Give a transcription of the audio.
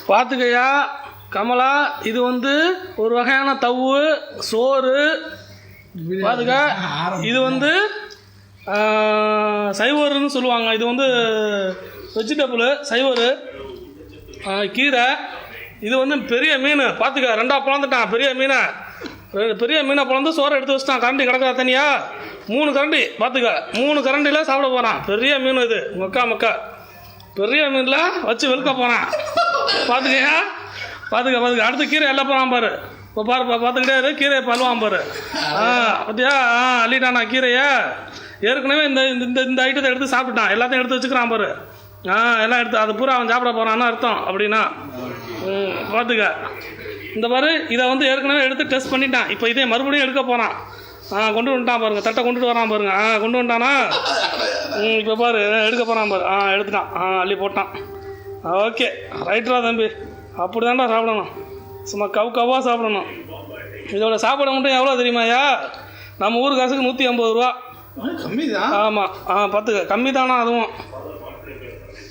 பார்த்துக்கையா கமலா, இது வந்து ஒரு வகையான தவு சோறு. பார்த்துக்க, இது வந்து சைவருன்னு சொல்லுவாங்க. இது வந்து வெஜிடபிள் சைவரு. கீரை. இது வந்து பெரிய மீன். பார்த்துக்க, 2ஆக பிளந்துட்டான் பெரிய மீனை. பெரிய மீனை பிளந்து சோறை எடுத்து வச்சுட்டான். கரண்டி கிடக்குறா தனியா 3 கரண்டி. பார்த்துக்க, 3 கரண்டியில் சாப்பிட போகிறான். பெரிய மீன் இது. மக்கா பெரிய மீனில் வச்சு வெளுக்க போகிறான். பார்த்துக்கையா, பார்த்துக்க. அடுத்து கீரை எல்லாம் போகிறான் பாரு. இப்போ பாருப்பா, பார்த்துக்கிட்டே இரு. கீரையை பல்வான் பாரு. பார்த்தியா, அள்ளிட்டானா கீரையை. ஏற்கனவே இந்த இந்த இந்த ஐட்டத்தை எடுத்து சாப்பிட்டுட்டான். எல்லாத்தையும் எடுத்து வச்சுக்கிறான் பாரு. எல்லாம் எடுத்து அது பூரா அவன் சாப்பிட போகிறான்னு அர்த்தம். அப்படின்னா பார்த்துக்க. இந்த பாரு, இதை வந்து ஏற்கனவே எடுத்து டெஸ்ட் பண்ணிட்டான். இப்போ இதே மறுபடியும் எடுக்க போகிறான். கொண்டு வந்துட்டான் பாருங்க. தட்டை கொண்டுட்டு வரான் பாருங்க. கொண்டு வந்துட்டானா. இப்போ பாரு எடுக்க போகிறான் பாரு. எடுத்துட்டான். அள்ளி போட்டான். ஓகே, ரைட்டரா தம்பி. அப்படி தான்டா சாப்பிடணும். சும்மா கவ்வாக சாப்பிடணும். இதோட சாப்பாடு மட்டும் எவ்வளோ தெரியுமாயா? நம்ம ஊர் காசுக்கு 150 ரூபா. கம்மி தான். ஆமாம். பார்த்துக்க, கம்மி தானா அதுவும்.